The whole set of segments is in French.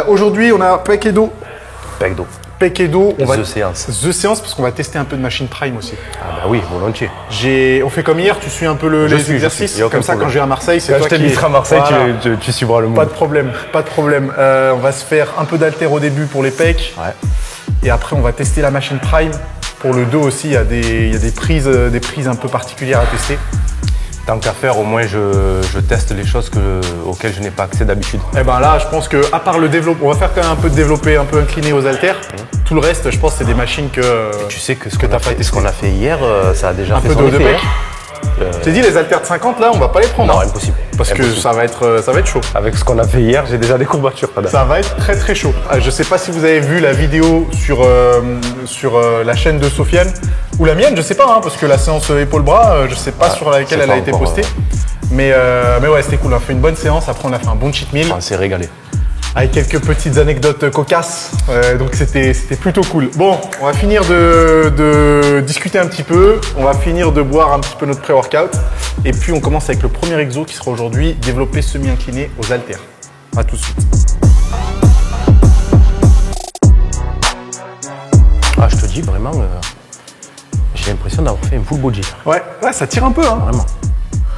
Aujourd'hui, on a pec et dos. Pec dos. Pec et dos, on va... The séance. The séance, parce qu'on va tester un peu de machine prime aussi. Ah bah oui, volontiers. On fait comme hier, tu suis un peu les exercices. Comme ça, quand je vais à Marseille, c'est toi qui... Quand je t'inviterai à Marseille, voilà. tu suivras le mouvement. Pas de problème, pas de problème. On va se faire un peu d'haltère au début pour les pecs. Ouais. Et après, on va tester la machine prime. Pour le dos aussi, il y a des prises un peu particulières à tester. Tant qu'à faire, au moins je teste les choses auxquelles je n'ai pas accès d'habitude. Et ben là, je pense que à part le développement, on va faire quand même un peu de développé, un peu incliné aux haltères. Tout le reste, je pense, c'est des machines que tu sais que ce qu'on a fait hier, ça a déjà fait un peu son de effet. pec. T'es dit les haltères de 50 là, on va pas les prendre. Non, impossible. Parce que ça va être chaud. Avec ce qu'on a fait hier, j'ai déjà des courbatures. Ça va être très très chaud. Je sais pas si vous avez vu la vidéo sur la chaîne de Sofiane ou la mienne, je sais pas, hein, parce que la séance épaule-bras, je sais pas sur laquelle elle a été postée. Mais ouais, c'était cool. On a fait une bonne séance. Après, on a fait un bon cheat meal. On s'est régalé. Avec quelques petites anecdotes cocasses, donc c'était plutôt cool. Bon, on va finir de discuter un petit peu, on va finir de boire un petit peu notre pré-workout, et puis on commence avec le premier exo qui sera aujourd'hui développé semi-incliné aux haltères. A tout de suite. Ah, je te dis vraiment, j'ai l'impression d'avoir fait un full body. Ouais, ça tire un peu, hein. Vraiment.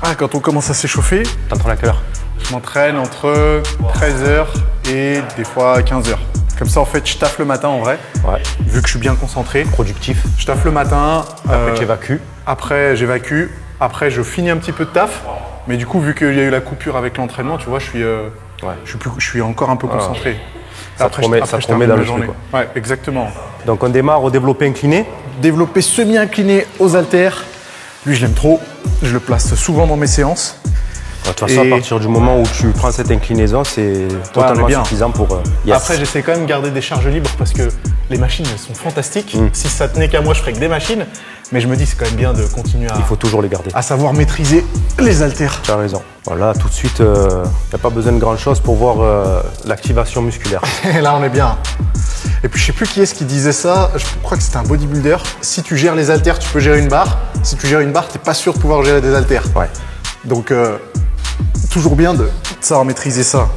Ah, quand on commence à s'échauffer. T'entraînes à quelle heure? Je m'entraîne entre 13h et des fois 15h. Comme ça, en fait, je taffe le matin en vrai. Ouais. Vu que je suis bien concentré. Productif. Je taffe le matin. Après, tu évacues. Après, j'évacue. Après, je finis un petit peu de taf. Mais du coup, vu qu'il y a eu la coupure avec l'entraînement, tu vois, je suis encore un peu concentré. Ça te remet dans le journée. Ouais, exactement. Donc, on démarre au développé incliné. Développé semi-incliné aux haltères. Lui, je l'aime trop. Je le place souvent dans mes séances. De toute façon, à partir du moment où tu prends cette inclinaison, c'est totalement suffisant pour... Yes. Après, j'essaie quand même de garder des charges libres parce que les machines, elles sont fantastiques. Si ça tenait qu'à moi, je ferais que des machines. Mais je me dis, c'est quand même bien de continuer Il faut toujours les garder. À savoir maîtriser les haltères. Tu as raison. Voilà, tout de suite, il n'y a pas besoin de grand-chose pour voir l'activation musculaire. Et là, on est bien. Et puis, je sais plus qui est-ce qui disait ça. Je crois que c'était un bodybuilder. Si tu gères les haltères, tu peux gérer une barre. Si tu gères une barre, tu n'es pas sûr de pouvoir gérer des haltères. Ouais. Donc, toujours bien de savoir maîtriser ça.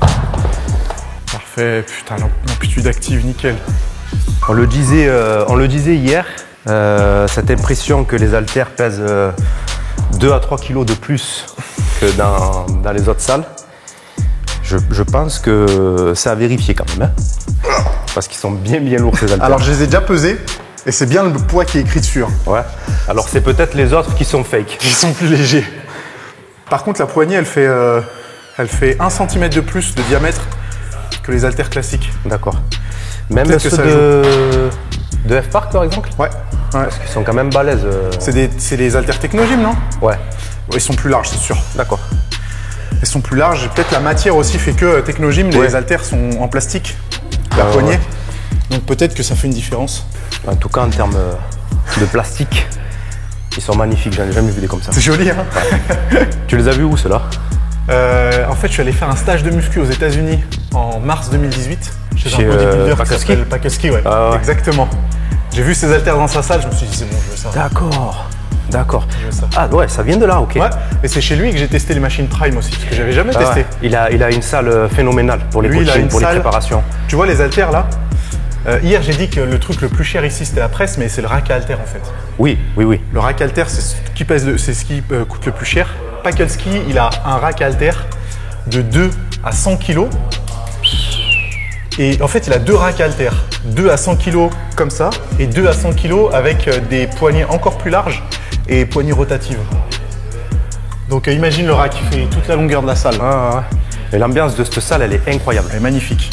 Parfait. Putain, l'amplitude active, nickel. On le disait hier, cette impression que les haltères pèsent 2 à 3 kilos de plus que dans les autres salles, je pense que c'est à vérifier quand même. Hein, parce qu'ils sont bien lourds ces haltères. Alors je les ai déjà pesés et c'est bien le poids qui est écrit dessus. Hein. Ouais. Alors c'est peut-être les autres qui sont fake. Qui sont plus légers. Par contre la poignée elle fait 1 cm de plus de diamètre que les haltères classiques. D'accord. Même ceux de F-Park par exemple? Ouais. Parce qu'ils sont quand même balèzes. C'est les haltères Technogym, non? Ouais. Ils sont plus larges, c'est sûr. D'accord. Ils sont plus larges. Peut-être la matière aussi fait que Technogym, les haltères sont en plastique. La poignée. Donc peut-être que ça fait une différence. En tout cas, en termes de plastique, ils sont magnifiques. J'en ai jamais vu des comme ça. C'est joli, hein? Ouais. Tu les as vus où, ceux-là? En fait, je suis allé faire un stage de muscu aux États-unis en mars 2018. Chez un bodybuilder Pakelski. Pakelski, ouais. Ah ouais. Exactement. J'ai vu ces haltères dans sa salle, je me suis dit c'est bon, je veux ça. D'accord. Ah ouais, ça vient de là, ok. Ouais, et c'est chez lui que j'ai testé les machines Prime aussi, parce que j'avais jamais testé. Ouais. Il a une salle phénoménale pour les coachings, pour les préparations. Tu vois les haltères là? Hier j'ai dit que le truc le plus cher ici c'était la presse, mais c'est le rack à haltères en fait. Oui. Le rack à haltères c'est ce qui coûte le plus cher. Pakelski, il a un rack à haltères de 2 à 100 kg. Et en fait, il a 2 racks à haltères. 2 à 100 kg comme ça et 2 à 100 kg avec des poignées encore plus larges et poignées rotatives. Donc imagine le rack qui fait toute la longueur de la salle. Ouais. Et l'ambiance de cette salle, elle est incroyable. Elle est magnifique.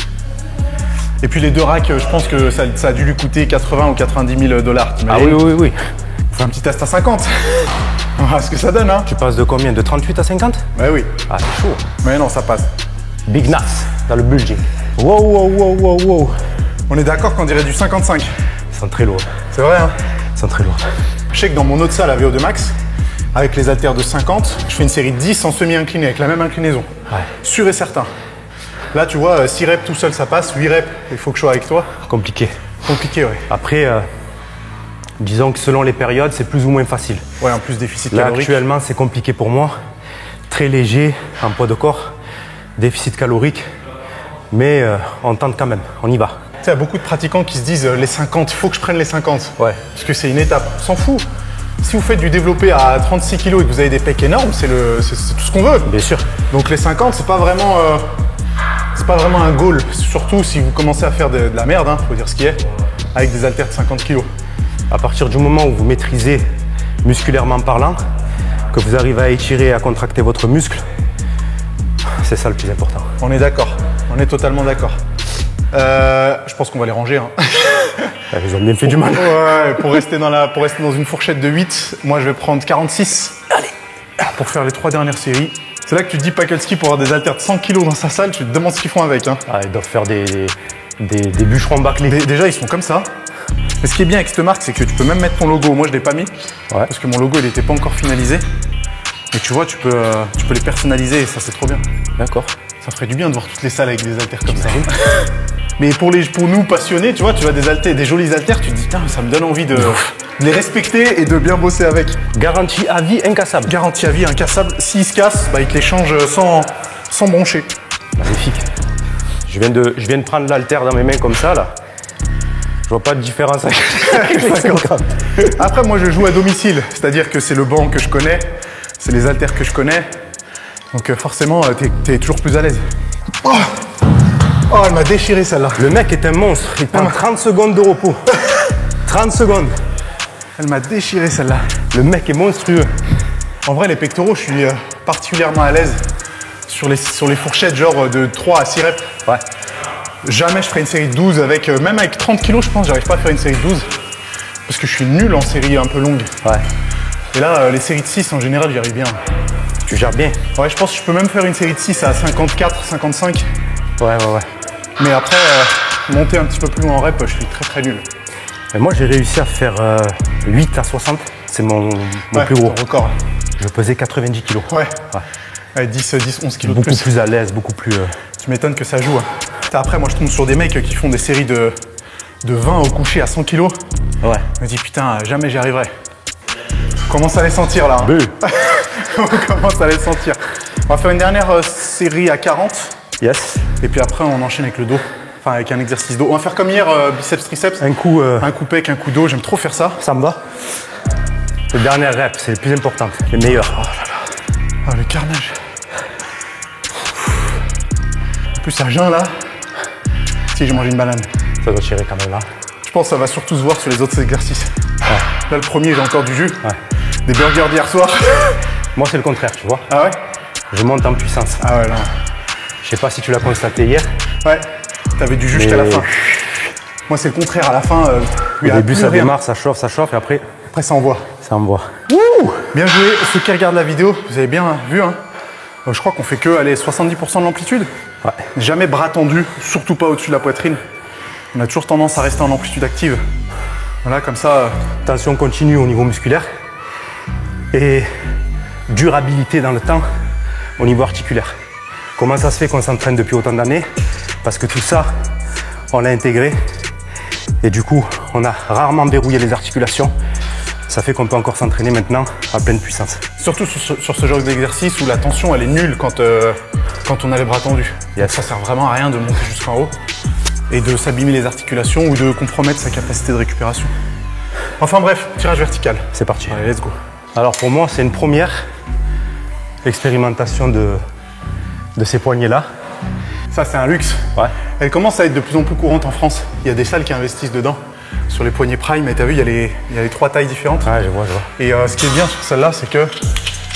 Et puis les 2 racks, je pense que ça a dû lui coûter 80 ou 90 000 $. Ah oui. On fait un petit test à 50. On va voir ce que ça donne, hein. Tu passes de combien? De 38 à 50? Ouais, oui. Ah, c'est chaud. Mais non, ça passe. Big Nas, dans le bulging. Wow. On est d'accord qu'on dirait du 55. Ils sont très lourds. C'est vrai, hein? Ils sont très lourds. Je sais que dans mon autre salle à VO2 Max, avec les haltères de 50, je fais une série de 10 en semi-incliné, avec la même inclinaison. Ouais. Sûr et certain. Là, tu vois, 6 reps tout seul, ça passe. 8 reps, il faut que je sois avec toi. Compliqué. Compliqué, ouais. Après, disons que selon les périodes, c'est plus ou moins facile. Ouais, en plus déficit là, calorique. Actuellement, c'est compliqué pour moi. Très léger en poids de corps, déficit calorique. Mais on tente quand même, on y va. Tu sais, il y a beaucoup de pratiquants qui se disent les 50, il faut que je prenne les 50. Ouais. Parce que c'est une étape. On s'en fout. Si vous faites du développé à 36 kg et que vous avez des pecs énormes, c'est tout ce qu'on veut. Bien sûr. Donc les 50, c'est pas vraiment un goal. Surtout si vous commencez à faire de la merde, hein, faut dire ce qui est, avec des haltères de 50 kg. À partir du moment où vous maîtrisez musculairement parlant, que vous arrivez à étirer et à contracter votre muscle, c'est ça le plus important. On est d'accord. On est totalement d'accord. Je pense qu'on va les ranger. Hein. Ils ont bien fait du mal. Ouais, pour rester dans une fourchette de 8, moi je vais prendre 46. Allez. Pour faire les 3 dernières séries. C'est là que tu te dis Pakelski pour avoir des haltères de 100 kg dans sa salle, tu te demandes ce qu'ils font avec. Hein. Ah, ils doivent faire des bûcherons bâclés. Déjà, ils sont comme ça. Mais ce qui est bien avec cette marque, c'est que tu peux même mettre ton logo. Moi, je ne l'ai pas mis. Ouais. Parce que mon logo, il n'était pas encore finalisé. Et tu vois, tu peux les personnaliser et ça, c'est trop bien. D'accord. Ça ferait du bien de voir toutes les salles avec des haltères comme ça. Mais pour nous passionnés, tu vois des jolis haltères, tu te dis, putain, ça me donne envie de les respecter et de bien bosser avec. Garantie à vie incassable. Garantie à vie incassable. S'ils se cassent, bah, ils te les changent sans broncher. Magnifique. Je viens de prendre l'haltère dans mes mains comme ça, là. Je vois pas de différence avec les 50. Après, moi, je joue à domicile. C'est-à-dire que c'est le banc que je connais, c'est les haltères que je connais. Donc forcément, t'es toujours plus à l'aise. Oh, elle m'a déchiré celle-là. Le mec est un monstre. Il prend 30 secondes de repos. 30 secondes. Elle m'a déchiré celle-là. Le mec est monstrueux. En vrai, les pectoraux, je suis particulièrement à l'aise sur les fourchettes genre de 3 à 6 reps. Ouais. Jamais je ferai une série de 12 même avec 30 kg, je pense, j'arrive pas à faire une série de 12. Parce que je suis nul en série un peu longue. Ouais. Et là, les séries de 6, en général, j'y arrive bien. Tu gères bien. Ouais, je pense que je peux même faire une série de 6 à 54, 55. Ouais. Mais après, monter un petit peu plus loin en rep, je suis très très nul. Et moi, j'ai réussi à faire 8 à 60. C'est mon plus gros record. Je pesais 90 kg. Ouais. 10, 11 kg de plus. Beaucoup plus à l'aise, beaucoup plus... Tu m'étonnes que ça joue. Hein. Après, moi, je tombe sur des mecs qui font des séries de 20 au coucher à 100 kg. Ouais. Je me dis, putain, jamais j'y arriverai. On commence à les sentir là. Hein. On commence à les sentir. On va faire une dernière série à 40. Yes. Et puis après, on enchaîne avec le dos. Enfin, avec un exercice dos. On va faire comme hier, biceps, triceps. Un coup pec, un coup dos. J'aime trop faire ça. Ça me va. Les dernières reps, c'est les plus importantes, les meilleures. Oh là là. Oh, le carnage. En plus, ça jeûne là. Si je mange une banane. Ça doit tirer quand même là. Je pense que ça va surtout se voir sur les autres exercices. Ouais. Là, le premier, j'ai encore du jus. Ouais. Des burgers d'hier soir. Moi, c'est le contraire, tu vois. Ah ouais? Je monte en puissance. Ah ouais, non. Je sais pas si tu l'as constaté hier. Ouais. T'avais du jus jusqu'à la fin. Moi, c'est le contraire. À la fin, au début, ça démarre, ça chauffe, et après ça envoie. Ça envoie. Ouh, bien joué. Ceux qui regardent la vidéo, vous avez bien vu. Hein. Je crois qu'on fait que 70% de l'amplitude. Ouais. Jamais bras tendus, surtout pas au-dessus de la poitrine. On a toujours tendance à rester en amplitude active. Voilà, comme ça. Tension continue au niveau musculaire et durabilité dans le temps au niveau articulaire. Comment ça se fait qu'on s'entraîne depuis autant d'années? Parce que tout ça, on l'a intégré et du coup, on a rarement verrouillé les articulations. Ça fait qu'on peut encore s'entraîner maintenant à pleine puissance. Surtout sur ce genre d'exercice où la tension elle est nulle quand on a les bras tendus. Yes. Ça sert vraiment à rien de monter jusqu'en haut et de s'abîmer les articulations ou de compromettre sa capacité de récupération. Enfin bref, tirage vertical. C'est parti. Allez, let's go. Alors pour moi, c'est une première expérimentation de ces poignées-là. Ça, c'est un luxe. Ouais. Elle commence à être de plus en plus courante en France. Il y a des salles qui investissent dedans. Sur les poignées prime, et t'as vu, il y a les 3 tailles différentes. Ouais, je vois. Et ce qui est bien sur celle-là, c'est que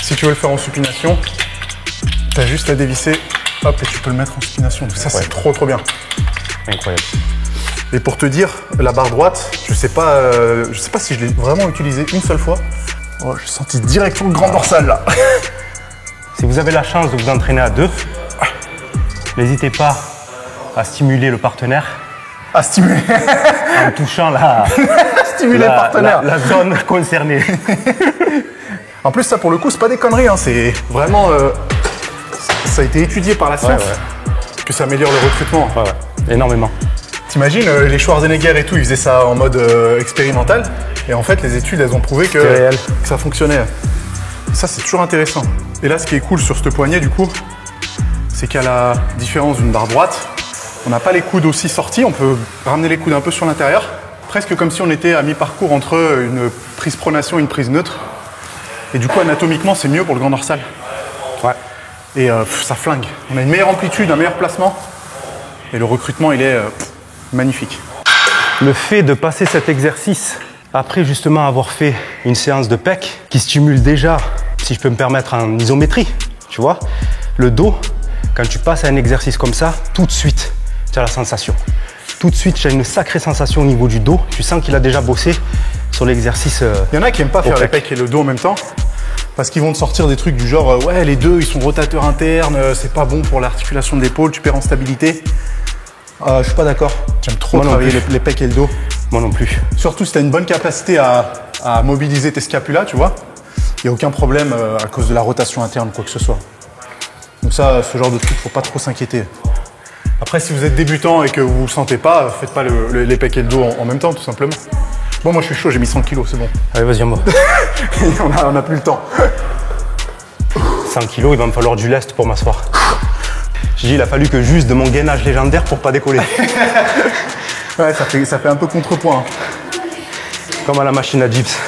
si tu veux le faire en supination, t'as juste à dévisser, hop, et tu peux le mettre en supination. Donc ça, c'est trop bien. Incroyable. Et pour te dire, la barre droite, je sais pas si je l'ai vraiment utilisée une seule fois. Oh, j'ai senti directement le grand dorsal là. Si vous avez la chance de vous entraîner à 2, n'hésitez pas à stimuler le partenaire. À stimuler. En touchant la zone concernée. En plus, ça pour le coup, c'est pas des conneries. Hein. C'est vraiment. Ça a été étudié par la science que ça améliore le recrutement. Ouais. Énormément. T'imagines, les Schwarzenegger et tout, ils faisaient ça en mode expérimental. Et en fait, les études, elles ont prouvé que ça fonctionnait. Ça, c'est toujours intéressant. Et là, ce qui est cool sur ce poignet, du coup, c'est qu'à la différence d'une barre droite, On n'a pas les coudes aussi sortis, on peut ramener les coudes un peu sur l'intérieur. Presque comme si on était à mi-parcours entre une prise pronation et une prise neutre. Et du coup, anatomiquement, c'est mieux pour le grand dorsal. Ouais. Et ça flingue. On a une meilleure amplitude, un meilleur placement. Et le recrutement, il est magnifique. Le fait de passer cet exercice après justement avoir fait une séance de pec qui stimule déjà, si je peux me permettre, en isométrie, tu vois, le dos, quand tu passes à un exercice comme ça, tout de suite, tu as la sensation. Tout de suite, tu as une sacrée sensation au niveau du dos. Tu sens qu'il a déjà bossé sur l'exercice. Il y en a qui n'aiment pas faire les pecs et le dos en même temps parce qu'ils vont te sortir des trucs du genre ouais, les deux, ils sont rotateurs internes, c'est pas bon pour l'articulation de l'épaule, tu perds en stabilité. Je suis pas d'accord. J'aime trop travailler les pecs et le dos. Moi non plus. Surtout si tu as une bonne capacité à mobiliser tes scapulas, tu vois. Il n'y a aucun problème à cause de la rotation interne, quoi que ce soit. Donc ça, ce genre de truc, faut pas trop s'inquiéter. Après, si vous êtes débutant et que vous ne le sentez pas, faites pas les pecs et le dos en même temps, tout simplement. Bon, moi je suis chaud, j'ai mis 100 kilos, c'est bon. Allez, vas-y, moi. on a plus le temps. 100 kilos, il va me falloir du lest pour m'asseoir. J'ai dit, il a fallu que j'use de mon gainage légendaire pour pas décoller. Ouais, ça fait un peu contrepoint. Hein. Comme à la machine à dips.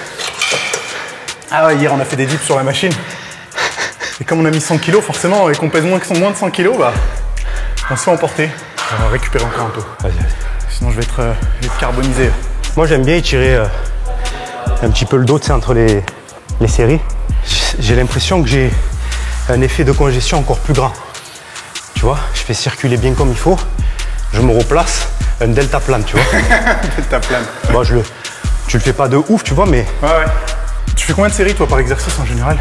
Ah ouais, hier on a fait des dips sur la machine. Et comme on a mis 100 kilos, forcément, et qu'on pèse moins de 100 kilos, bah, on se fait emporter. On va récupérer encore un peu. Vas-y. Sinon je vais être carbonisé. Moi j'aime bien étirer un petit peu le dos, tu sais, entre les séries. J'ai l'impression que j'ai un effet de congestion encore plus grand. Tu vois, je fais circuler bien comme il faut, je me replace, un delta plane, tu vois. Delta plane. Bon, tu le fais pas de ouf, tu vois, mais... Ouais. Tu fais combien de séries, toi, par exercice, en général?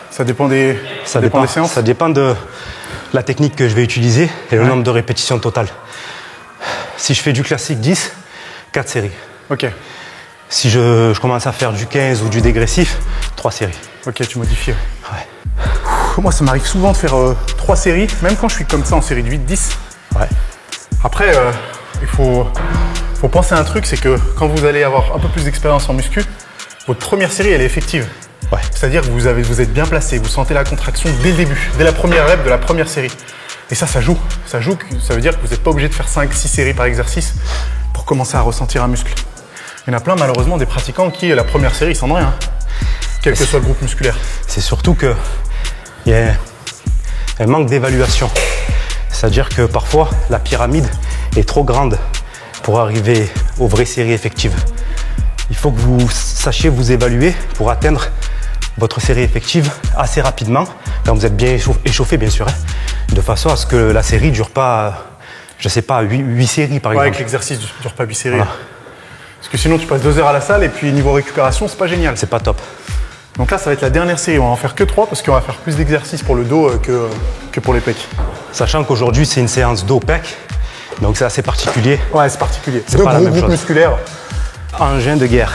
Ça dépend des séances? Ça dépend de la technique que je vais utiliser et le nombre de répétitions totales. Si je fais du classique 10, 4 séries. Ok. Si je commence à faire du 15 ou du dégressif, 3 séries. Ok, tu modifies. Ouais. Moi, ça m'arrive souvent de faire 3 séries, même quand je suis comme ça en série de 8, 10. Ouais. Après, il faut penser à un truc, c'est que quand vous allez avoir un peu plus d'expérience en muscu, votre première série, elle est effective. Ouais. C'est-à-dire que vous êtes bien placé, vous sentez la contraction dès le début, dès la première rep de la première série. Et ça joue. Ça veut dire que vous n'êtes pas obligé de faire 5-6 séries par exercice pour commencer à ressentir un muscle. Il y en a plein, malheureusement, des pratiquants qui, la première série, ils sentent rien, quel que soit le groupe musculaire. C'est surtout qu'il y a un manque d'évaluation. C'est-à-dire que parfois, la pyramide est trop grande pour arriver aux vraies séries effectives. Il faut que vous sachiez vous évaluer pour atteindre votre série effective assez rapidement, quand vous êtes bien échauffé, bien sûr, hein, de façon à ce que la série ne dure pas, je sais pas, 8 séries par exemple. Avec l'exercice, ne dure pas 8 séries. Voilà. Parce que sinon, tu passes 2 heures à la salle et puis niveau récupération, c'est pas génial. C'est pas top. Donc là, ça va être la dernière série. On va en faire que 3 parce qu'on va faire plus d'exercices pour le dos que pour les pecs. Sachant qu'aujourd'hui, c'est une séance dos-pec, donc c'est assez particulier. Ouais, c'est particulier. C'est 2 pas gros la même groupes chose. musculaires. Engin de guerre.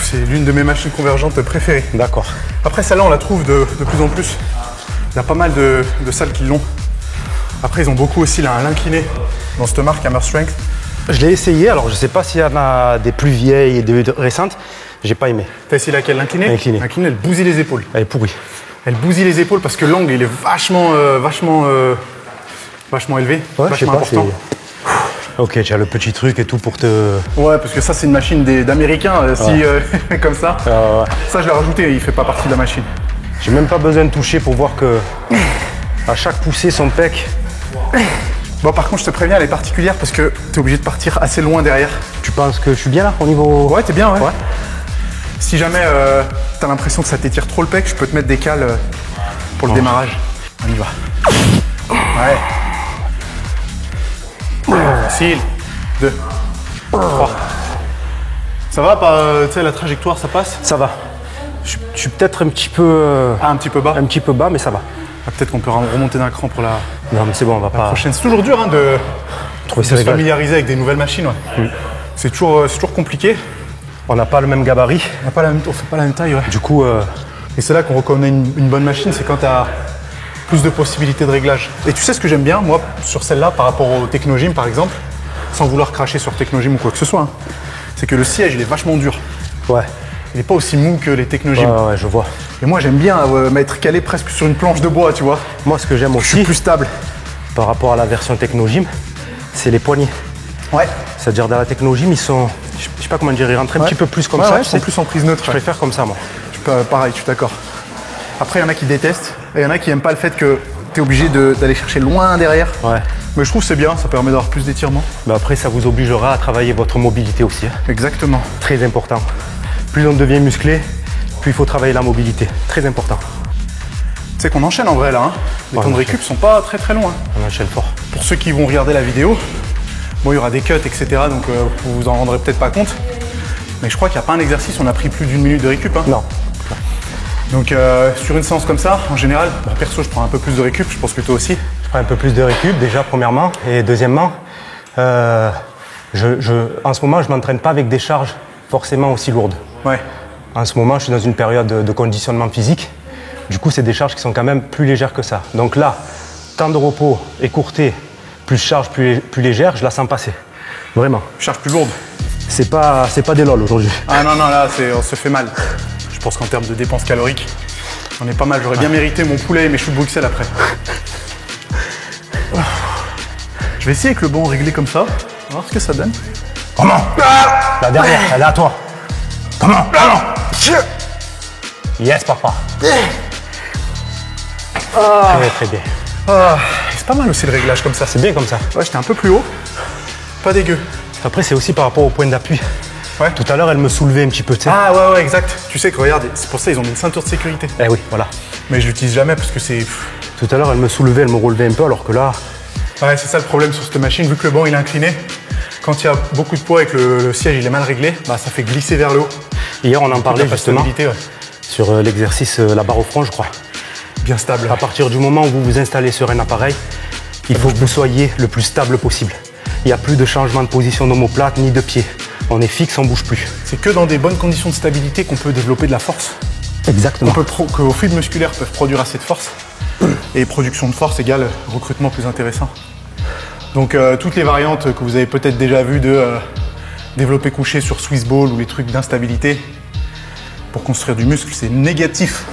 C'est l'une de mes machines convergentes préférées. D'accord. Après, celle-là, on la trouve de plus en plus. Il y a pas mal de salles qui l'ont. Après, ils ont beaucoup aussi l'incliné dans cette marque Hammer Strength. Je l'ai essayé, alors je sais pas s'il y en a des plus vieilles et des récentes. J'ai pas aimé. T'as essayé laquelle? L'incliné? L'incliné. L'incliné, elle bousille les épaules. Elle est pourrie. Elle bousille les épaules parce que l'angle, il est vachement élevé, Ouais, vachement important. Ok, tu as le petit truc et tout pour te... Ouais, parce que ça, c'est une machine d'Américains, comme ça. Ouais. Ça, je l'ai rajouté, il fait pas partie de la machine. J'ai même pas besoin de toucher pour voir que à chaque poussée, son pec... Bon, par contre, je te préviens, elle est particulière parce que tu es obligé de partir assez loin derrière. Tu penses que je suis bien là, au niveau... Ouais, t'es bien, ouais. Si jamais t'as l'impression que ça t'étire trop le pec, je peux te mettre des cales pour le démarrage. On y va. Ouais. Facile. 2, 3. Ça va, tu sais, la trajectoire, ça passe? Ça va. Je suis peut-être un petit peu... un petit peu bas? Un petit peu bas, mais ça va. Ah, peut-être qu'on peut remonter d'un cran pour la Non, mais c'est bon, on va pas... prochaine. C'est toujours dur de se familiariser avec des nouvelles machines. Ouais. C'est toujours compliqué. On n'a pas le même gabarit. On fait pas la même taille, ouais. Du coup... Et c'est là qu'on reconnaît une bonne machine, c'est quand tu as plus de possibilités de réglage. Et tu sais ce que j'aime bien, moi, sur celle-là, par rapport au Technogym, par exemple, sans vouloir cracher sur Technogym ou quoi que ce soit, hein, c'est que le siège, il est vachement dur. Ouais. Il n'est pas aussi mou que les Technogym. Ouais, je vois. Et moi, j'aime bien m'être calé presque sur une planche de bois, tu vois. Moi, ce que j'aime aussi... Je suis plus stable. par rapport à la version Technogym, c'est les poignets. Ouais. C'est-à-dire dans la Technogym, ils sont, je sais pas comment dire, ils rentrent un petit peu plus comme ça. Ouais, ils sont plus en prise neutre. Je préfère comme ça, moi. Pareil, je suis d'accord. Après, il y en a qui détestent et il y en a qui n'aiment pas le fait que tu es obligé d'aller chercher loin derrière. Ouais. Mais je trouve que c'est bien, ça permet d'avoir plus d'étirement. Mais après, ça vous obligera à travailler votre mobilité aussi. Hein. Exactement. Très important. Plus on devient musclé, plus il faut travailler la mobilité. Très important. Tu sais qu'on enchaîne en vrai là. Hein. Les temps de récup sont pas très très longs. Hein. On enchaîne fort. Pour ceux qui vont regarder la vidéo, bon, il y aura des cuts, etc. Donc vous vous en rendrez peut-être pas compte. Mais je crois qu'il n'y a pas un exercice, on a pris plus d'une minute de récup. Hein. Non. Donc sur une séance comme ça, en général, perso, je prends un peu plus de récup. Je pense que toi aussi. Je prends un peu plus de récup déjà, premièrement. Et deuxièmement, en ce moment, je m'entraîne pas avec des charges forcément aussi lourdes. Ouais. En ce moment, je suis dans une période de conditionnement physique. Du coup, c'est des charges qui sont quand même plus légères que ça. Donc là, temps de repos écourté, plus charge plus légère, je la sens passer. Vraiment. Charge plus lourde. C'est pas des lol aujourd'hui. Ah non, là, on se fait mal. Je pense qu'en termes de dépenses caloriques, on est pas mal. J'aurais bien mérité mon poulet et mes choux de Bruxelles après. Je vais essayer avec le banc réglé comme ça. On va voir ce que ça donne. Comment? La dernière, elle est à toi. Comment? Yes, papa. Très bien. C'est pas mal aussi le réglage comme ça. C'est bien comme ça. Ouais, j'étais un peu plus haut. Pas dégueu. Après, c'est aussi par rapport au point d'appui. Ouais. Tout à l'heure, elle me soulevait un petit peu, tu sais. Ah ouais, exact. Tu sais que regarde, c'est pour ça qu'ils ont mis une ceinture de sécurité. Eh oui, voilà. Mais je l'utilise jamais parce que c'est... Tout à l'heure, elle me soulevait, elle me relevait un peu, alors que là... Ouais, c'est ça le problème sur cette machine. Vu que le banc il est incliné, quand il y a beaucoup de poids et que le siège il est mal réglé, bah, ça fait glisser vers le haut. Hier, on en parlait justement ouais. sur l'exercice la barre au front, je crois. Bien stable. À partir du moment où vous vous installez sur un appareil, il faut que vous soyez le plus stable possible. Il n'y a plus de changement de position d'omoplate ni de pied. On est fixe, on ne bouge plus. C'est que dans des bonnes conditions de stabilité qu'on peut développer de la force. Exactement. Que vos fluides musculaires peuvent produire assez de force. Et production de force égale recrutement plus intéressant. Donc toutes les variantes que vous avez peut-être déjà vues de développer couché sur Swiss Ball ou les trucs d'instabilité pour construire du muscle, c'est négatif.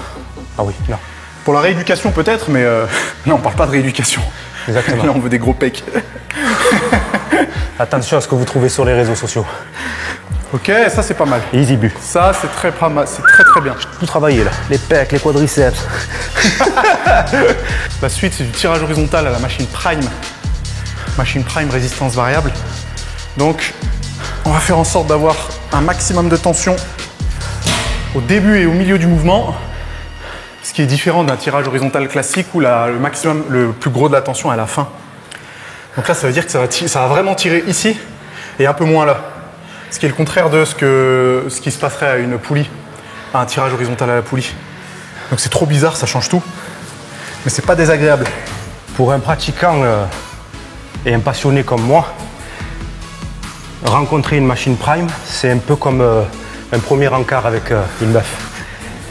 Ah oui, non. Pour la rééducation peut-être, mais là on parle pas de rééducation. Exactement. Là on veut des gros pecs. Attention à ce que vous trouvez sur les réseaux sociaux. Ok, ça c'est pas mal. Easy bu. Ça c'est très très bien. Tout travaillé là. Les pecs, les quadriceps. La suite c'est du tirage horizontal à la machine Prime. Machine Prime résistance variable. Donc on va faire en sorte d'avoir un maximum de tension au début et au milieu du mouvement. Ce qui est différent d'un tirage horizontal classique où le plus gros de la tension est à la fin. Donc là, ça veut dire que ça va vraiment tirer ici et un peu moins là. Ce qui est le contraire de ce qui se passerait à une poulie, à un tirage horizontal à la poulie. Donc c'est trop bizarre, ça change tout. Mais c'est pas désagréable. Pour un pratiquant et un passionné comme moi, rencontrer une machine Prime, c'est un peu comme un premier encart avec une meuf.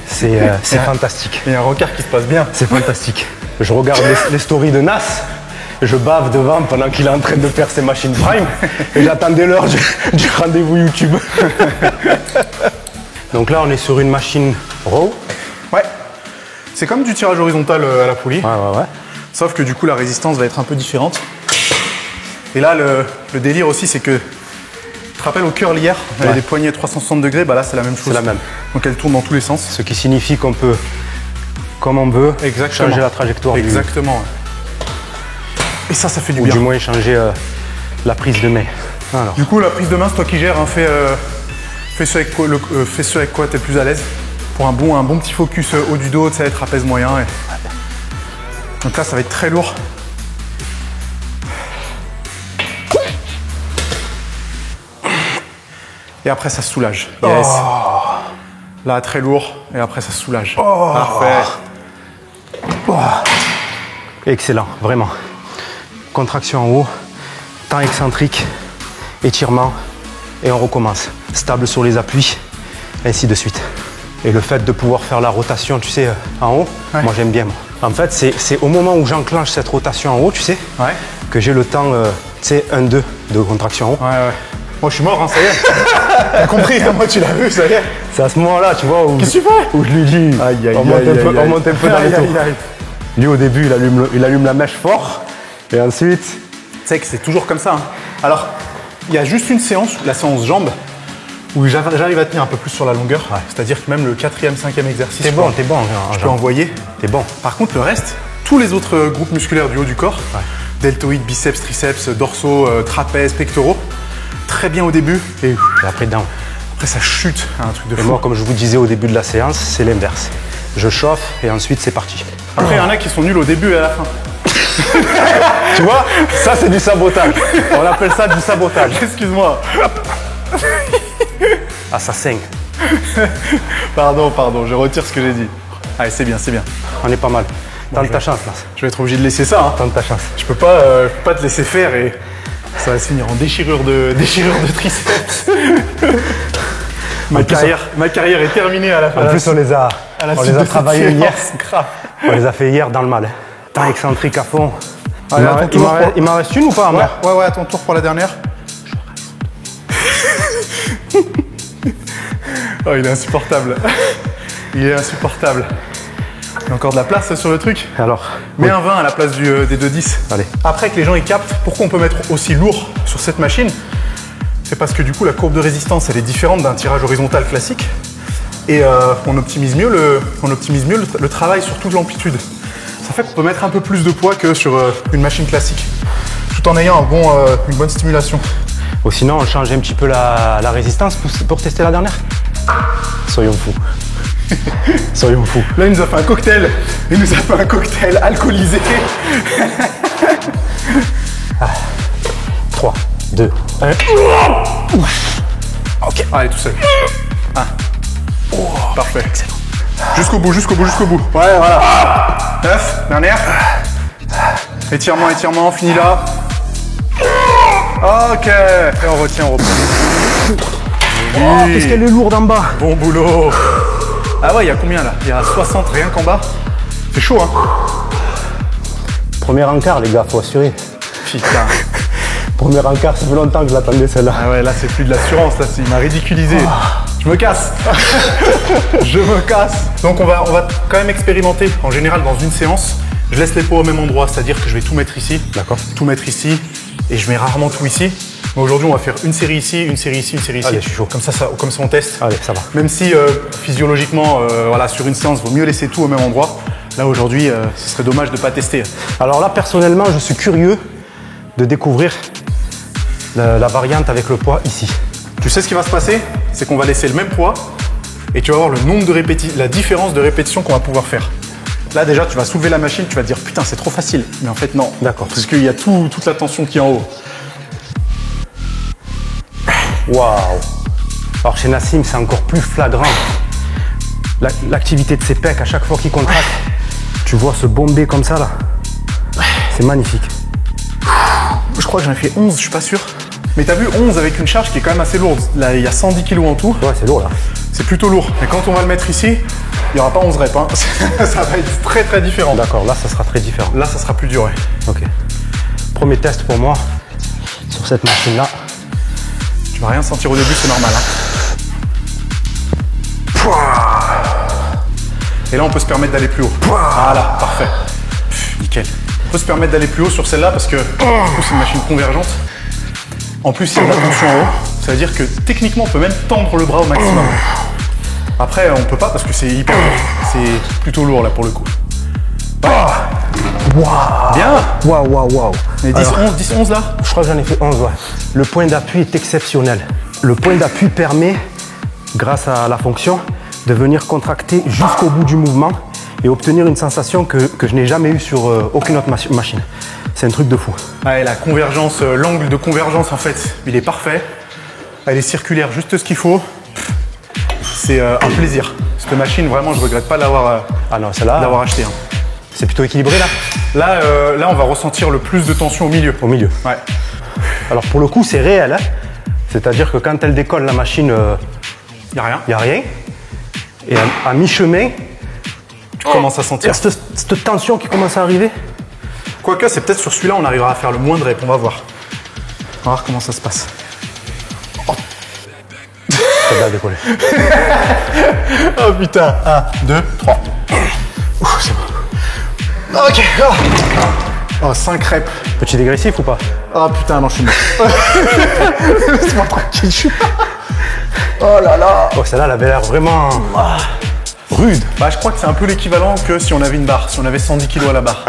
C'est fantastique. Il y a un rencard qui se passe bien. C'est fantastique. Je regarde les stories de Nas, je bave devant pendant qu'il est en train de faire ses machines Prime et j'attendais l'heure du rendez-vous YouTube. Donc là, on est sur une machine Row. Ouais. C'est comme du tirage horizontal à la poulie. Ouais. Sauf que du coup, la résistance va être un peu différente. Et là, le délire aussi, c'est que tu te rappelles au curl hier, on avait des poignées à 360 degrés, bah là c'est la même chose. C'est la même. Donc elle tourne dans tous les sens. Ce qui signifie qu'on peut, comme on veut, changer la trajectoire. Exactement. Et ça fait du ou bien. Ou du moins changer la prise de main. Alors. Du coup, la prise de main, c'est toi qui gères. Hein. Fais ce avec quoi tu es le plus à l'aise. Pour un bon petit focus haut du dos, ça va être trapèze moyen. Donc là, ça va être très lourd. Et après, ça se soulage. Yes. Là, très lourd. Et après, ça se soulage. Parfait. Excellent, vraiment. Contraction en haut, temps excentrique, étirement, et on recommence. Stable sur les appuis, ainsi de suite. Et le fait de pouvoir faire la rotation, tu sais, en haut, moi j'aime bien. Moi. En fait, c'est au moment où j'enclenche cette rotation en haut, tu sais, que j'ai le temps, tu sais, 1-2 de contraction en haut. Moi je suis mort, hein, ça y est. T'as compris, moi tu l'as vu, ça y est. C'est à ce moment-là, tu vois, où, qu'est-ce que tu fais? où je lui dis, on monte un peu dans les tours. Lui au début, il allume la mèche fort, Et ensuite, Tu sais que c'est toujours comme ça. Hein. Alors, il y a juste une séance, la séance jambes, où j'arrive à tenir un peu plus sur la longueur. Ouais. C'est-à-dire que même le 4e, 5e exercice, t'es bon. Je peux envoyer. T'es bon. Par contre, le reste, tous les autres groupes musculaires du haut du corps, deltoïdes, biceps, triceps, dorsaux, trapèzes, pectoraux, très bien au début. Et après, down. Après, ça chute, un truc de fou. Et moi, comme je vous disais au début de la séance, c'est l'inverse. Je chauffe et ensuite c'est parti. Après, il y en a qui sont nuls au début et à la fin. Tu vois, ça c'est du sabotage. On appelle ça du sabotage. Excuse-moi. Ah, ça saigne. Pardon, je retire ce que j'ai dit. Allez, c'est bien. On est pas mal. Tente ta chance là. Je vais être obligé de laisser ça. Hein. Tente ta chance. Je peux pas te laisser faire et ça va se finir en déchirure de triceps. Ma carrière est terminée à la fin. En plus, on les a travaillés hier. Grave. On les a fait hier dans le mal. Temps excentrique à fond. Allez, il m'en reste une ou pas? Ouais, à ton tour pour la dernière. Oh, il est insupportable. Il y a encore de la place sur le truc. Alors, mets un 20 à la place des 2,10. Allez. Après que les gens ils captent pourquoi on peut mettre aussi lourd sur cette machine, c'est parce que du coup la courbe de résistance elle est différente d'un tirage horizontal classique et on optimise mieux le travail sur toute l'amplitude. Ça fait qu'on peut mettre un peu plus de poids que sur une machine classique, tout en ayant une bonne stimulation. Ou sinon on change un petit peu la résistance pour tester la dernière. Soyons fous. Soyons fous. Là il nous a fait un cocktail. Alcoolisé. 3, 2, 1. Ok. Allez, tout seul. Parfait. Excellent. Jusqu'au bout. Ouais, voilà. 9, dernière. Étirement, fini là. Ok. Et on retient, on reprend. Oh, qu'est-ce qu'elle est lourde en bas. Bon boulot. Ah ouais, il y a combien là? Il y a 60 rien qu'en bas. C'est chaud, hein. Premier encart, les gars, faut assurer. Putain. Premier encart, ça fait longtemps que je l'attendais celle-là. Ah ouais, là c'est plus de l'assurance, là il m'a ridiculisé. Je me casse. Donc on va quand même expérimenter. En général, dans une séance, je laisse les poids au même endroit, c'est-à-dire que je vais tout mettre ici. D'accord. Tout mettre ici. Et je mets rarement tout ici. Mais aujourd'hui, on va faire une série ici, une série ici, une série ici. Allez, je suis chaud. Comme ça on teste. Allez, ça va. Même si physiologiquement, voilà, sur une séance, il vaut mieux laisser tout au même endroit. Là aujourd'hui, ce serait dommage de ne pas tester. Alors là, personnellement, je suis curieux de découvrir la variante avec le poids ici. Tu sais ce qui va se passer? C'est qu'on va laisser le même poids et tu vas voir le nombre de répétitions, la différence de répétitions qu'on va pouvoir faire. Là déjà, tu vas soulever la machine, tu vas te dire putain, c'est trop facile. Mais en fait, non. D'accord. Parce qu'il y a toute la tension qui est en haut. Waouh. Alors chez Nassim, c'est encore plus flagrant. L'activité de ses pecs, à chaque fois qu'il contracte, tu vois se bomber comme ça là. C'est magnifique. Je crois que j'en ai fait 11, je suis pas sûr. Mais t'as vu 11 avec une charge qui est quand même assez lourde. Là, il y a 110 kg en tout. Ouais, c'est lourd là. C'est plutôt lourd. Et quand on va le mettre ici, il n'y aura pas 11 reps. Hein. Ça va être très très différent. D'accord, là ça sera très différent. Là, ça sera plus dur, ouais. Ok. Premier test pour moi sur cette machine là. Tu vas rien sentir au début, c'est normal. Hein. Et là, on peut se permettre d'aller plus haut. Voilà, parfait. Nickel. On peut se permettre d'aller plus haut sur celle-là parce que c'est une machine convergente. En plus, il y a de la tension en haut. Ça veut dire que techniquement, on peut même tendre le bras au maximum. Après, on peut pas parce que c'est hyper lourd. C'est plutôt lourd là pour le coup. Waouh. Bien. Waouh. Et 10, 11 là. Je crois que j'en ai fait 11, ouais. Le point d'appui est exceptionnel. Le point d'appui permet, grâce à la fonction, de venir contracter jusqu'au bout du mouvement et obtenir une sensation que je n'ai jamais eue sur aucune autre machine. C'est un truc de fou. Ouais, la convergence, l'angle de convergence en fait, il est parfait. Elle est circulaire, juste ce qu'il faut. C'est un plaisir. Cette machine, vraiment, je regrette pas d'avoir acheté. Hein. C'est plutôt équilibré là. Là, on va ressentir le plus de tension au milieu. Au milieu. Ouais. Alors pour le coup, c'est réel. Hein. C'est-à-dire que quand elle décolle, la machine, y a rien. Y a rien. Et à mi-chemin, tu commences à sentir. Il y a cette tension qui commence à arriver. Quoique, c'est peut-être sur celui-là, on arrivera à faire le moins de reps. On va voir. On va voir comment ça se passe. Ça va décoller. Oh putain. 1, 2, 3. C'est bon. Ok. Oh, 5 reps. Petit dégressif ou pas? Oh putain, non, je suis mort. Laisse-moi tranquille, je suis pas. Oh là là. Oh, celle-là, elle avait l'air vraiment rude. Bah, je crois que c'est un peu l'équivalent que si on avait une barre, si on avait 110 kg à la barre.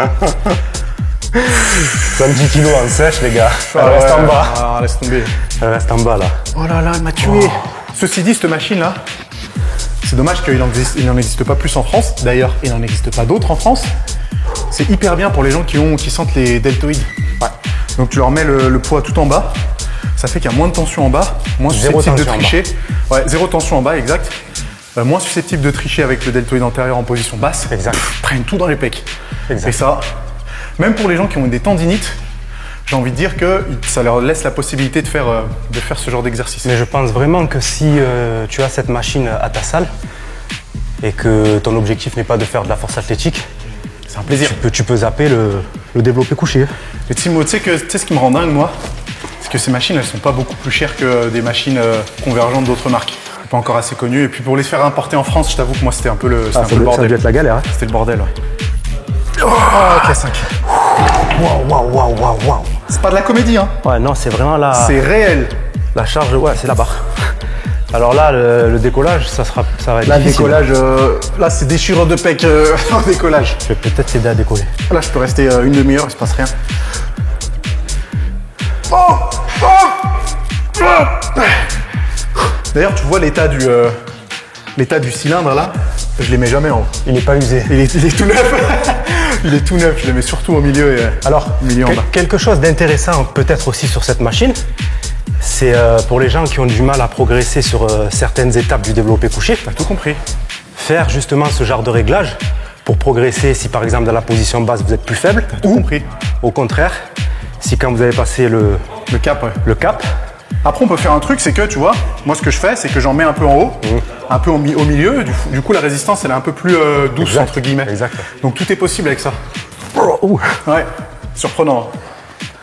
110 kilos en sèche, les gars. Elle reste en bas. Ah, laisse tomber. Elle reste en bas, là. Oh là là, elle m'a tué. Ceci dit, cette machine-là, c'est dommage qu'il n'en existe pas plus en France. D'ailleurs, il n'en existe pas d'autres en France. C'est hyper bien pour les gens qui sentent les deltoïdes. Ouais. Donc tu leur mets le poids tout en bas. Ça fait qu'il y a moins de tension en bas, moins susceptible de tricher. Ouais, zéro tension en bas, exact. Moins susceptible de tricher avec le deltoïde antérieur en position basse. Exact. Prennent tout dans les pecs. Exact. Et ça, même pour les gens qui ont des tendinites, j'ai envie de dire que ça leur laisse la possibilité de faire ce genre d'exercice. Mais je pense vraiment que si tu as cette machine à ta salle et que ton objectif n'est pas de faire de la force athlétique, c'est un plaisir. Tu peux zapper le développé couché. Et Timo, tu sais ce qui me rend dingue, moi, c'est que ces machines, elles sont pas beaucoup plus chères que des machines convergentes d'autres marques. Pas encore assez connues. Et puis pour les faire importer en France, je t'avoue que moi, c'était un peu le bordel. Ça a dû être la galère. Hein. C'était le bordel, ouais. Oh, ok, 5. Waouh. C'est pas de la comédie, hein. Ouais, non, c'est vraiment la... C'est réel. La charge, ouais, c'est la barre. Alors là, le décollage, ça va être Là, difficile. décollage, là, c'est déchirure de pec en décollage. Je vais peut-être t'aider à décoller. Là, je peux rester une demi-heure, il se passe rien. D'ailleurs, tu vois l'état du cylindre, là, je les mets jamais en haut. Il n'est pas usé. Il est tout neuf. Il est tout neuf, je les mets surtout au milieu et Alors, milieu en bas. quelque chose d'intéressant peut-être aussi sur cette machine, c'est pour les gens qui ont du mal à progresser sur certaines étapes du développé couché. T'as tout compris. Faire justement ce genre de réglage pour progresser si par exemple dans la position basse vous êtes plus faible. T'as tout compris. Au contraire, si quand vous avez passé le cap, ouais. le cap, Après, on peut faire un truc, c'est que, tu vois, moi, ce que je fais, c'est que j'en mets un peu en haut, un peu au milieu. Du coup, la résistance, elle est un peu plus douce, Exact. entre guillemets. Exact. Donc, tout est possible avec ça. Ouh. Ouais, surprenant.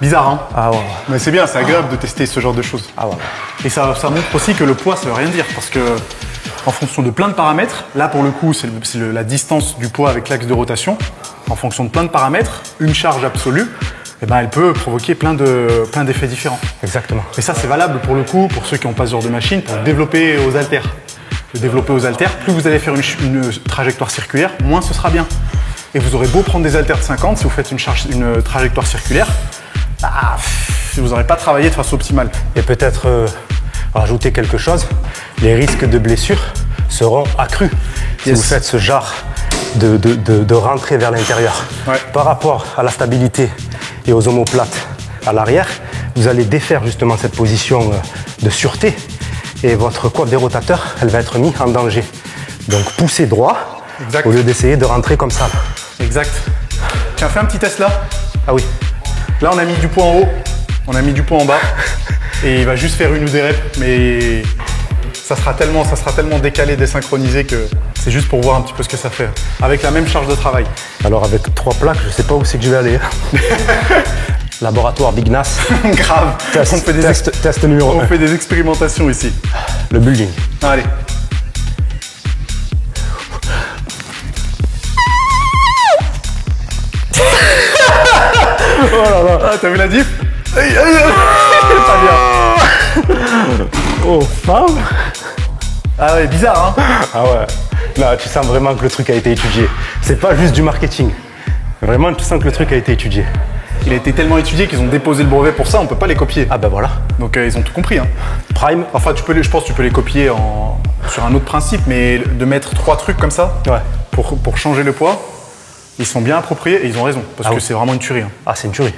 Bizarre, hein. Ah ouais. Mais c'est bien, c'est agréable de tester ce genre de choses. Ah ouais. Et ça montre aussi que le poids, ça veut rien dire. Parce que, en fonction de plein de paramètres, là, pour le coup, c'est la distance du poids avec l'axe de rotation. En fonction de plein de paramètres, une charge absolue, eh ben, elle peut provoquer plein d'effets différents. Exactement. Et ça, c'est valable pour le coup, pour ceux qui n'ont pas ce genre de machine, pour le développer aux haltères. Le développer aux haltères, plus vous allez faire une trajectoire circulaire, moins ce sera bien. Et vous aurez beau prendre des haltères de 50, si vous faites une trajectoire circulaire, vous n'aurez pas travaillé de façon optimale. Et peut-être rajouter quelque chose, les risques de blessure seront accrus si Yes. vous faites ce genre de rentrée vers l'intérieur. Ouais. Par rapport à la stabilité et aux omoplates à l'arrière, vous allez défaire justement cette position de sûreté et votre coiffe des rotateurs, elle va être mise en danger. Donc poussez droit Exact. au lieu d'essayer de rentrer comme ça. Exact. Tiens, fais un petit test là. Ah oui. Là, on a mis du poids en haut, on a mis du poids en bas, et il va juste faire une ou des reps, mais ça sera tellement décalé, désynchronisé que c'est juste pour voir un petit peu ce que ça fait, avec la même charge de travail. Alors avec 3 plaques, je sais pas où c'est que je vais aller. Laboratoire Big Nas. Grave. Test numéro 1. On fait des expérimentations ici. Le building. Allez. Oh là là. Ah, t'as vu la diff? Aïe, aïe, aïe. Pas bien. Oh, femme. Ah ouais, bizarre, hein. Ah ouais. Là, tu sens vraiment que le truc a été étudié. C'est pas juste du marketing. Vraiment, tu sens que le truc a été étudié. Il a été tellement étudié qu'ils ont déposé le brevet pour ça, on peut pas les copier. Ah bah voilà. Donc ils ont tout compris, hein. Prime. Enfin, je pense que tu peux les copier sur un autre principe, mais de mettre 3 trucs comme ça Ouais. pour changer le poids, ils sont bien appropriés et ils ont raison, parce que oui. c'est vraiment une tuerie, hein. Ah, c'est une tuerie.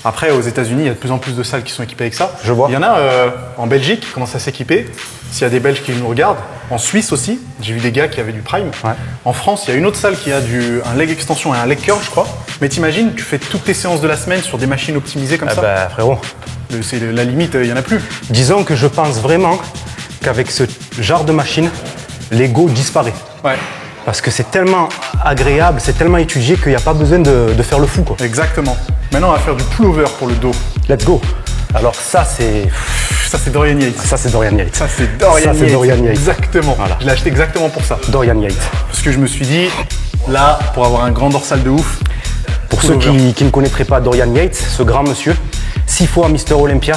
Après, aux États-Unis, il y a de plus en plus de salles qui sont équipées avec ça. Je vois. Il y en a en Belgique qui commencent à s'équiper. S'il y a des Belges qui nous regardent, en Suisse aussi, j'ai vu des gars qui avaient du Prime. Ouais. En France, il y a une autre salle qui a un leg extension et un leg curl, je crois. Mais t'imagines, tu fais toutes tes séances de la semaine sur des machines optimisées comme Ah ça. bah frérot. C'est la limite, il y en a plus. Disons que je pense vraiment qu'avec ce genre de machine, l'ego disparaît. Ouais. Parce que c'est tellement agréable, c'est tellement étudié qu'il n'y a pas besoin de faire le fou, quoi. Exactement. Maintenant, on va faire du pullover pour le dos. Let's go. Alors ça, c'est Dorian Yates. Ça, c'est Dorian Yates. Ça, c'est Dorian Ça, c'est Yates. Dorian Yates. Exactement. Voilà. Je l'ai acheté exactement pour ça. Dorian Yates. Parce que je me suis dit, là, pour avoir un grand dorsal de ouf, Pour ceux qui ne connaîtraient pas Dorian Yates, ce grand monsieur, 6 fois Mister Olympia,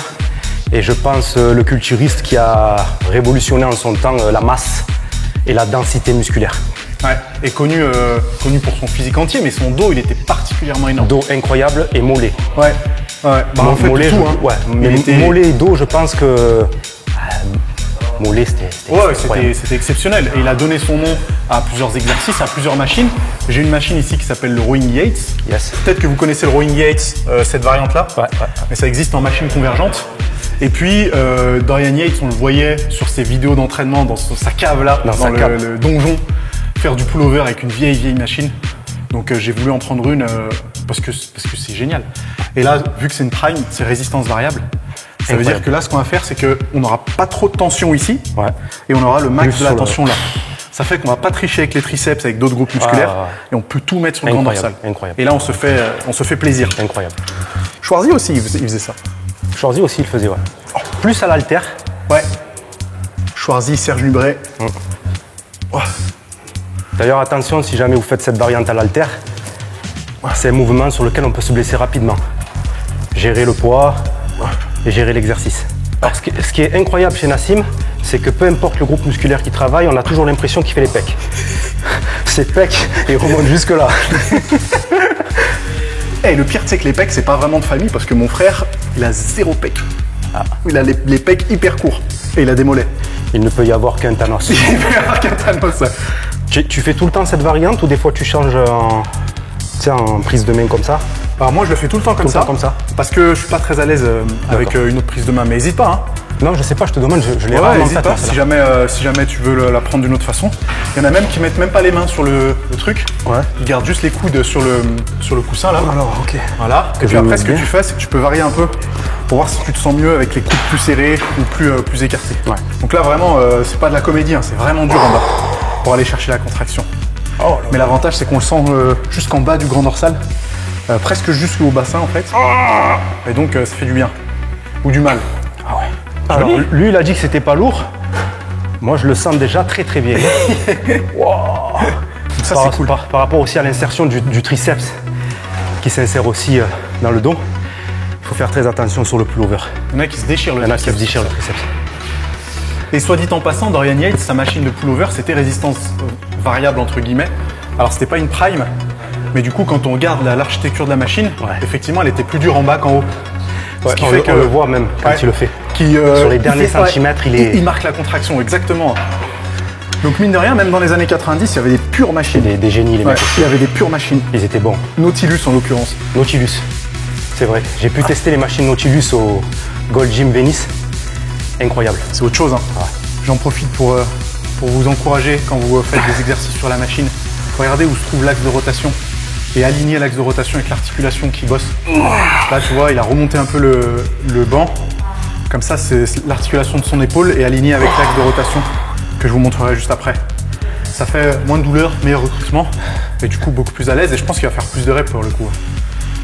et je pense le culturiste qui a révolutionné en son temps la masse et la densité musculaire. Ouais, et connu pour son physique entier, mais son dos, il était particulièrement énorme. Dos incroyable et mollet. Ouais. Bah, en fait, mollet, tout, hein. Ouais, mais mollet et dos, je pense que... mollet, c'était exceptionnel. Et il a donné son nom à plusieurs exercices, à plusieurs machines. J'ai une machine ici qui s'appelle le Rowing Yates. Yes. Peut-être que vous connaissez le Rowing Yates, cette variante-là. Ouais. Mais ça existe en machine convergente. Et puis, Dorian Yates, on le voyait sur ses vidéos d'entraînement dans sa cave là, dans le donjon, faire du pullover avec une vieille machine. Donc j'ai voulu en prendre une parce que c'est génial. Et là, vu que c'est une prime, c'est résistance variable. Ça veut dire que là, ce qu'on va faire, c'est qu'on n'aura pas trop de tension ici, et on aura le max de la tension là. Ça fait qu'on va pas tricher avec les triceps, avec d'autres groupes musculaires, et on peut tout mettre sur le grand dorsal. Incroyable. Et là, on se fait plaisir. Incroyable. Schwarzy aussi, il faisait ça. Schwarzy aussi, il faisait, ouais. Plus à l'halter. Ouais. Schwarzy, Serge Nubret. Oh. D'ailleurs, attention, si jamais vous faites cette variante à l'halter, c'est un mouvement sur lequel on peut se blesser rapidement. Gérer le poids et gérer l'exercice. Alors, ce qui est incroyable chez Nassim, c'est que peu importe le groupe musculaire qui travaille, on a toujours l'impression qu'il fait les pecs. Ses pecs, ils remontent jusque là. Et le pire, c'est que les pecs, c'est pas vraiment de famille parce que mon frère, il a 0 pecs. Il a les pecs hyper courts et il a des mollets. Il ne peut y avoir qu'un Thanos. Il ne peut y avoir qu'un Thanos. Tu fais tout le temps cette variante ou des fois tu changes en prise de main comme ça? Alors moi je le fais tout le temps comme ça parce que je suis pas très à l'aise avec une autre prise de main, mais n'hésite pas. Hein. Non, je sais pas, je te demande, je l'ai rarement fait. Pas, si jamais tu veux la prendre d'une autre façon. Il y en a même qui mettent même pas les mains sur le truc. Ils gardent juste les coudes sur le coussin là. Alors, ok. Voilà. Et puis après, ce que tu fais, c'est que tu peux varier un peu pour voir si tu te sens mieux avec les coudes plus serrés ou plus écartés. Donc là, vraiment, c'est pas de la comédie, hein, c'est vraiment dur en bas pour aller chercher la contraction. Mais l'avantage, c'est qu'on le sent jusqu'en bas du grand dorsal, presque jusqu'au bassin en fait. Et donc, ça fait du bien ou du mal. Alors, lui, il a dit que c'était pas lourd. Moi, je le sens déjà très bien. Wow. Ça, c'est cool. Par rapport aussi à l'insertion du triceps qui s'insère aussi dans le dos, il faut faire très attention sur le pullover. Il y en a qui se déchirent le triceps. Et soit dit en passant, Dorian Yates, sa machine de pullover, c'était résistance variable entre guillemets. Alors, c'était pas une prime, mais du coup, quand on regarde l'architecture de la machine, effectivement, elle était plus dure en bas qu'en haut. Ce qui fait on le voit même quand il le fait. Sur les derniers centimètres, il marque la contraction, exactement. Donc mine de rien, même dans les années 90, il y avait des pures machines. Des génies, les mecs. Il y avait des pures machines. Ils étaient bons. Nautilus en l'occurrence. Nautilus, c'est vrai. J'ai pu tester les machines Nautilus au Gold Gym Venice. Incroyable. C'est autre chose. Hein. J'en profite pour vous encourager quand vous faites des exercices sur la machine. Regardez où se trouve l'axe de rotation. Et aligner l'axe de rotation avec l'articulation qui bosse. Là, tu vois, il a remonté un peu le banc. Comme ça, c'est l'articulation de son épaule est alignée avec l'axe de rotation que je vous montrerai juste après. Ça fait moins de douleur, meilleur recrutement et du coup beaucoup plus à l'aise. Et je pense qu'il va faire plus de reps pour le coup,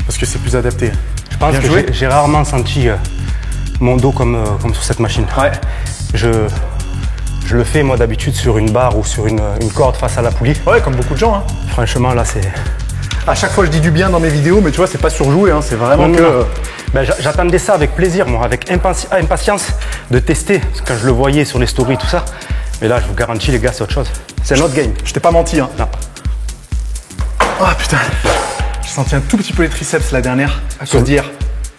parce que c'est plus adapté. Je pense que j'ai rarement senti mon dos comme sur cette machine. Je le fais moi d'habitude sur une barre ou sur une corde face à la poulie. Ouais, comme beaucoup de gens. Hein. Franchement, là, c'est... À chaque fois, je dis du bien dans mes vidéos, mais tu vois, c'est pas surjoué, hein, c'est vraiment que... Ben, j'attendais ça avec plaisir, moi, avec impatience de tester, quand je le voyais sur les stories, tout ça. Mais là, je vous garantis, les gars, c'est autre chose. C'est un autre game. Je t'ai pas menti, hein. Non. Ah, putain. J'ai senti un tout petit peu les triceps la dernière, à cause d'hier.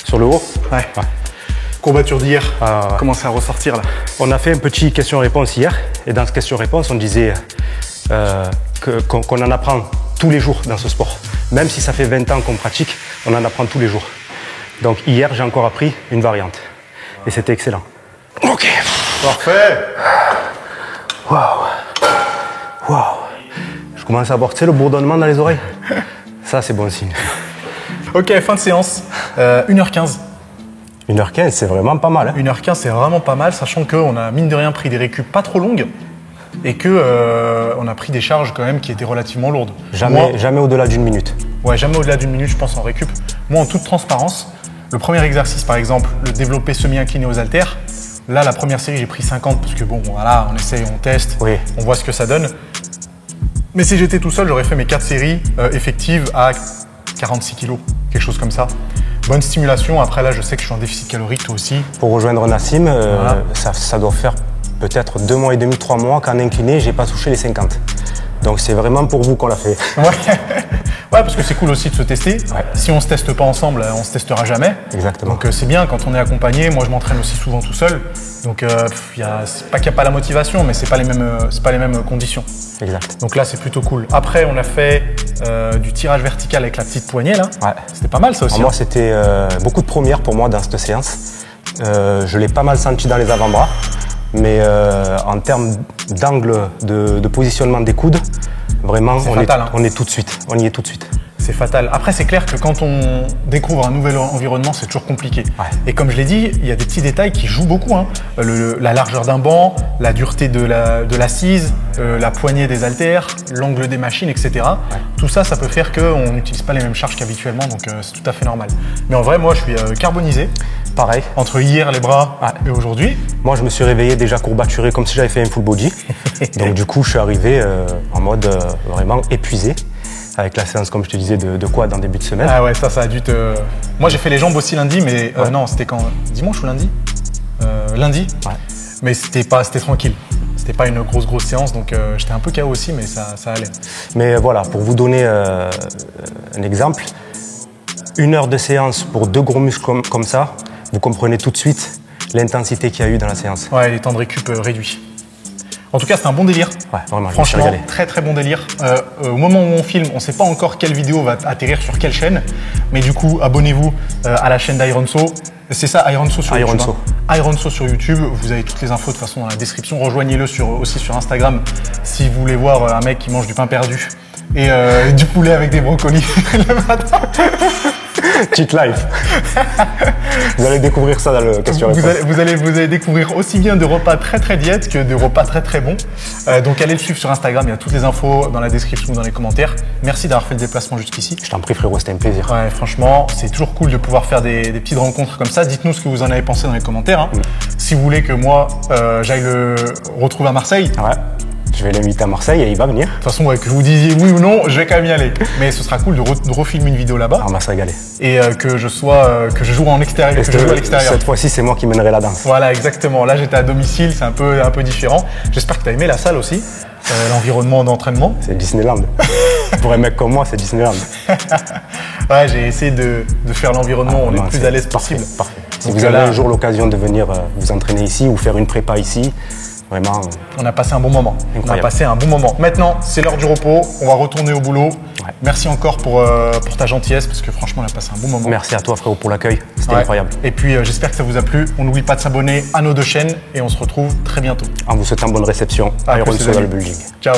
Sur le haut? Ouais. Courbature d'hier, commence à ressortir, là. On a fait un petit question-réponse hier, et dans ce question-réponse, on disait qu'on en apprend tous les jours dans ce sport. Même si ça fait 20 ans qu'on pratique, on en apprend tous les jours. Donc hier, j'ai encore appris une variante. Et c'était excellent. Ok. Parfait. Waouh. Je commence à avoir, tu sais, le bourdonnement dans les oreilles. Ça, c'est bon signe. Ok, fin de séance. 1h15. 1h15, c'est vraiment pas mal. Hein. 1h15, c'est vraiment pas mal, sachant qu'on a mine de rien pris des récup pas trop longues. Et qu'on a pris des charges quand même qui étaient relativement lourdes. Jamais au-delà d'une minute. Ouais, jamais au-delà d'une minute, je pense, en récup. Moi, en toute transparence, le premier exercice, par exemple, le développé semi-incliné aux haltères, là, la première série, j'ai pris 50 parce que bon, voilà, on essaye, on teste, on voit ce que ça donne. Mais si j'étais tout seul, j'aurais fait mes 4 séries effectives à 46 kilos, quelque chose comme ça. Bonne stimulation. Après là, je sais que je suis en déficit calorique, toi aussi. Pour rejoindre Nassim, voilà. ça doit faire peut-être 2 mois et demi, 3 mois qu'en incliné, j'ai pas touché les 50. Donc c'est vraiment pour vous qu'on l'a fait. Ouais, parce que c'est cool aussi de se tester. Ouais. Si on se teste pas ensemble, on se testera jamais. Exactement. Donc c'est bien quand on est accompagné. Moi, je m'entraîne aussi souvent tout seul. Donc c'est pas qu'il n'y a pas la motivation, mais c'est pas les mêmes conditions. Exact. Donc là, c'est plutôt cool. Après, on a fait du tirage vertical avec la petite poignée là. Ouais. C'était pas mal ça aussi. Alors, moi, c'était beaucoup de premières pour moi dans cette séance. Je l'ai pas mal senti dans les avant-bras. Mais en termes d'angle de positionnement des coudes, vraiment, on est tout de suite. On y est tout de suite. C'est fatal. Après, c'est clair que quand on découvre un nouvel environnement, c'est toujours compliqué. Ouais. Et comme je l'ai dit, il y a des petits détails qui jouent beaucoup. Hein. La largeur d'un banc, la dureté de l'assise, la poignée des haltères, l'angle des machines, etc. Ouais. Tout ça, ça peut faire qu'on n'utilise pas les mêmes charges qu'habituellement, donc c'est tout à fait normal. Mais en vrai, moi, je suis carbonisé. Pareil. Entre hier, les bras et aujourd'hui. Moi, je me suis réveillé déjà courbaturé comme si j'avais fait un full body. Donc du coup, je suis arrivé en mode vraiment épuisé. Avec la séance, comme je te disais, de quad en début de semaine. Ah ouais, ça a dû te... Moi, j'ai fait les jambes aussi lundi, mais non, c'était quand? Dimanche ou lundi? Lundi. Ouais. Mais c'était tranquille. C'était pas une grosse séance, donc j'étais un peu KO aussi, mais ça allait. Mais voilà, pour vous donner un exemple, 1 heure de séance pour 2 gros muscles comme ça, vous comprenez tout de suite l'intensité qu'il y a eu dans la séance. Ouais, les temps de récup réduits. En tout cas, c'est un bon délire. Ouais, vraiment, franchement, très bon délire. Au moment où on filme, on ne sait pas encore quelle vidéo va atterrir sur quelle chaîne. Mais du coup, abonnez-vous à la chaîne d'Ironso. C'est ça, Ironso sur YouTube. Hein. Ironso sur YouTube. Vous avez toutes les infos de toute façon dans la description. Rejoignez-le aussi sur Instagram si vous voulez voir un mec qui mange du pain perdu et du poulet avec des brocolis le matin. Cheat life. Vous allez découvrir ça dans le question-réponse. Vous allez découvrir aussi bien de repas très diète que de repas très bons. Donc allez le suivre sur Instagram, il y a toutes les infos dans la description ou dans les commentaires. Merci d'avoir fait le déplacement jusqu'ici. Je t'en prie frérot, c'était un plaisir. Ouais, franchement, c'est toujours cool de pouvoir faire des petites rencontres comme ça. Dites-nous ce que vous en avez pensé dans les commentaires. Hein. Si vous voulez que moi, j'aille le retrouver à Marseille. Ouais. Je vais l'inviter à Marseille et il va venir. De toute façon, que vous disiez oui ou non, je vais quand même y aller. Mais ce sera cool de refilmer une vidéo là-bas. On va se régaler. Et que je joue en extérieur. Cette fois-ci, c'est moi qui mènerai la danse. Voilà, exactement. Là, j'étais à domicile, c'est un peu différent. J'espère que tu as aimé la salle aussi, l'environnement d'entraînement. C'est Disneyland. Pour un mec comme moi, c'est Disneyland. Ouais, j'ai essayé de faire l'environnement le plus à l'aise possible. Parfait. Si vous avez un jour l'occasion de venir vous entraîner ici ou faire une prépa ici, vraiment, on a passé un bon moment. Maintenant, c'est l'heure du repos. On va retourner au boulot. Ouais. Merci encore pour ta gentillesse parce que franchement, on a passé un bon moment. Merci à toi, frérot, pour l'accueil. C'était incroyable. Et puis, j'espère que ça vous a plu. On n'oublie pas de s'abonner à nos 2 chaînes et on se retrouve très bientôt. En vous souhaitant bonne réception. Ironso dans le building. Ciao.